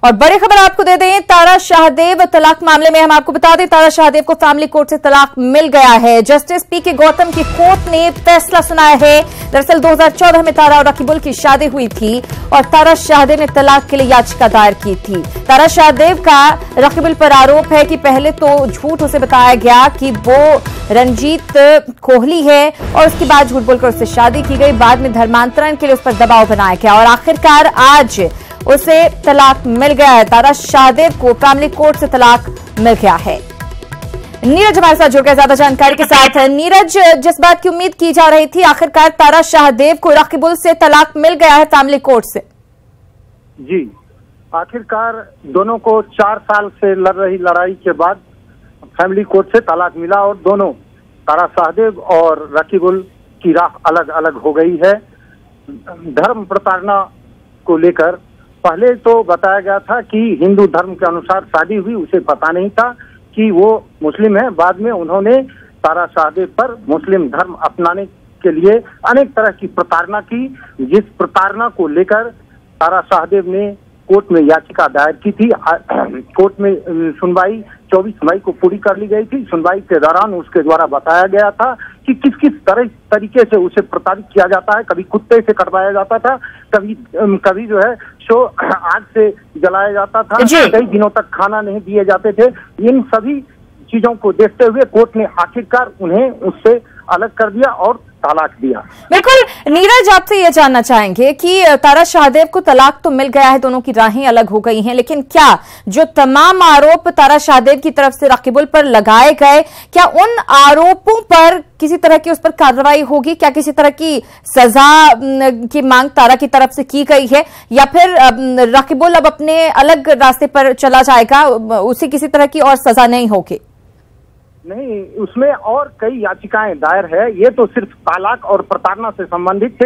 और बड़ी खबर आपको दे दें, तारा शाहदेव तलाक मामले में हम आपको बता दें, तारा शाहदेव को फैमिली कोर्ट से तलाक मिल गया है। जस्टिस पीके गौतम की कोर्ट ने फैसला सुनाया है। दरअसल 2014 में तारा और रकीबुल की शादी हुई थी और तारा शाहदेव ने तलाक के लिए याचिका दायर की थी। तारा शाहदेव का रकीबुल पर आरोप है कि पहले तो झूठ उसे बताया गया कि वो रंजीत कोहली है और उसके बाद झूठ बोलकर उससे शादी की गई। बाद में धर्मांतरण के लिए उस पर दबाव बनाया गया और आखिरकार आज उसे तलाक मिल गया है। तारा शाहदेव को फैमिली कोर्ट से तलाक मिल गया है। नीरज हमारे साथ जुड़ गए ज्यादा जानकारी के साथ। नीरज, जिस बात की उम्मीद की जा रही थी, आखिरकार तारा शाहदेव को रकीबुल से तलाक मिल गया है फैमिली कोर्ट से। जी, आखिरकार दोनों को 4 साल से लड़ रही लड़ाई के बाद फैमिली कोर्ट से तलाक मिला और दोनों तारा शाहदेव और रकीबुल की राह अलग अलग हो गई है। धर्म प्रताड़ना को लेकर पहले तो बताया गया था कि हिंदू धर्म के अनुसार शादी हुई, उसे पता नहीं था कि वो मुस्लिम है। बाद में उन्होंने तारा शाहदेव पर मुस्लिम धर्म अपनाने के लिए अनेक तरह की प्रताड़ना की, जिस प्रताड़ना को लेकर तारा शाहदेव ने कोर्ट में याचिका दायर की थी। कोर्ट में सुनवाई 24 मई को पूरी कर ली गई थी। सुनवाई के दौरान उसके द्वारा बताया गया था कि किस किस तरीके से उसे प्रताड़ित किया जाता है। कभी कुत्ते से कटवाया जाता था, कभी जो है शो आग से जलाया जाता था, कई दिनों तक खाना नहीं दिए जाते थे। इन सभी चीजों को देखते हुए कोर्ट ने आखिरकार उन्हें उससे अलग कर दिया और तलाक दिया। बिल्कुल नीरज, आपसे ये जानना चाहेंगे कि तारा शाहदेव को तलाक तो मिल गया है, दोनों की राहें अलग हो गई हैं, लेकिन क्या जो तमाम आरोप तारा शाहदेव की तरफ से रकीबुल पर लगाए गए, क्या उन आरोपों पर किसी तरह की उस पर कार्रवाई होगी? क्या किसी तरह की सजा की मांग तारा की तरफ से की गई है या फिर रकीबुल अब अपने अलग रास्ते पर चला जाएगा, उसे किसी तरह की और सजा नहीं होगी? नहीं, उसमें और कई याचिकाएं दायर है। ये तो सिर्फ तलाक और प्रताड़ना से संबंधित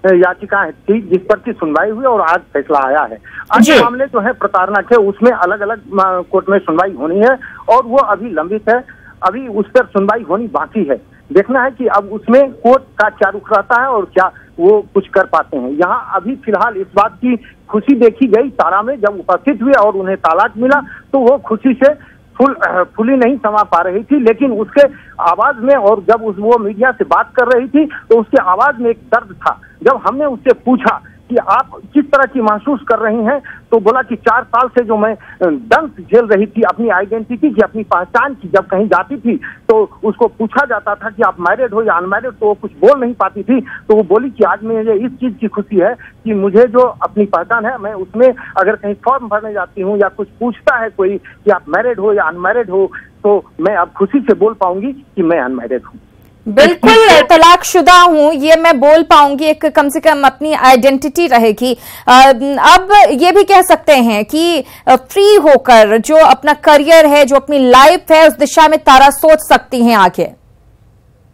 याचिकाएं थी जिस पर की सुनवाई हुई और आज फैसला आया है। अन्य मामले जो है प्रताड़ना के, उसमें अलग अलग कोर्ट में सुनवाई होनी है और वो अभी लंबित है। अभी उस पर सुनवाई होनी बाकी है। देखना है कि अब उसमें कोर्ट का क्या रुख रहता है और क्या वो कुछ कर पाते हैं। यहाँ अभी फिलहाल इस बात की खुशी देखी गई तारा में, जब उपस्थित हुए और उन्हें तलाक मिला तो वो खुशी से फुली नहीं समा पा रही थी, लेकिन उसके आवाज में, और जब वो मीडिया से बात कर रही थी तो उसके आवाज में एक दर्द था। जब हमने उससे पूछा कि आप किस तरह की महसूस कर रही हैं, तो बोला कि 4 साल से जो मैं दंश झेल रही थी अपनी आइडेंटिटी की, अपनी पहचान की, जब कहीं जाती थी तो उसको पूछा जाता था कि आप मैरिड हो या अनमैरिड, तो वो कुछ बोल नहीं पाती थी। तो वो बोली कि आज मुझे इस चीज की खुशी है कि मुझे जो अपनी पहचान है, मैं उसमें अगर कहीं फॉर्म भरने जाती हूँ या कुछ पूछता है कोई कि आप मैरिड हो या अनमैरिड हो, तो मैं अब खुशी से बोल पाऊंगी कि मैं अनमैरिड हूँ। बिल्कुल, तलाकशुदा हूं, ये मैं बोल पाऊंगी, एक कम से कम अपनी आइडेंटिटी रहेगी। अब ये भी कह सकते हैं कि फ्री होकर जो अपना करियर है, जो अपनी लाइफ है, उस दिशा में तारा सोच सकती हैं आगे।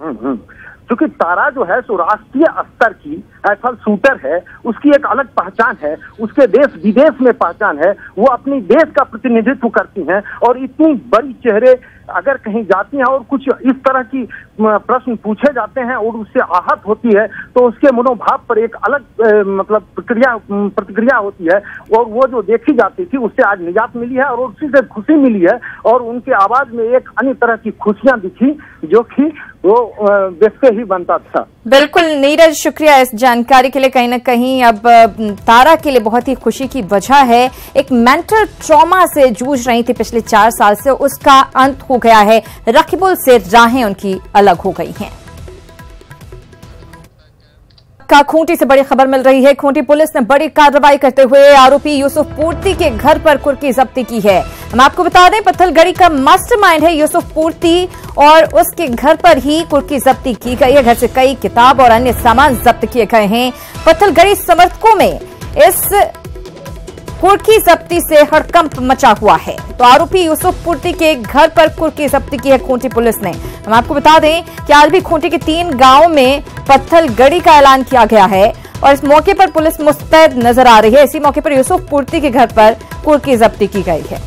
क्योंकि तारा जो है सो राष्ट्रीय स्तर की एथल शूटर है, उसकी एक अलग पहचान है, उसके देश विदेश में पहचान है, वो अपनी देश का प्रतिनिधित्व करती हैं और इतनी बड़ी चेहरे अगर कहीं जाती हैं और कुछ इस तरह की प्रश्न पूछे जाते हैं और उससे आहत होती है तो उसके मनोभाव पर एक अलग मतलब प्रतिक्रिया होती है और वो जो देखी जाती थी उससे आज निजात मिली है और उसी से खुशी मिली है और उनके आवाज में एक अन्य तरह की खुशियां दिखी जो कि वो देखते ही बनता था। बिल्कुल नीरज, शुक्रिया इस जानकारी के लिए। कहीं ना कहीं अब तारा के लिए बहुत ही खुशी की वजह है। एक मेंटल ट्रॉमा से जूझ रही थी पिछले 4 साल से, उसका अंत हो गया है। रकीबुल से राहें उनकी अलग हो गई हैं। खूंटी से बड़ी खबर मिल रही है। खूंटी पुलिस ने बड़ी कार्रवाई करते हुए आरोपी यूसुफ पूर्ति के घर पर कुर्की जब्ती की है। हम आपको बता दें, पत्थलगड़ी का मास्टरमाइंड है यूसुफ पूर्ति और उसके घर पर ही कुर्की जब्ती की गई है। घर से कई किताब और अन्य सामान जब्त किए गए हैं। पत्थलगड़ी समर्थकों में इस कुर्की जब्ती से हड़कंप मचा हुआ है। तो आरोपी यूसुफ पूर्ति के घर पर कुर्की जब्ती की है खूंटी पुलिस ने। हम आपको बता दें कि आज भी खूंटी के 3 गांवों में पत्थलगड़ी का ऐलान किया गया है और इस मौके पर पुलिस मुस्तैद नजर आ रही है। इसी मौके पर यूसुफ पूर्ति के घर पर कुर्की जब्ती की गई है।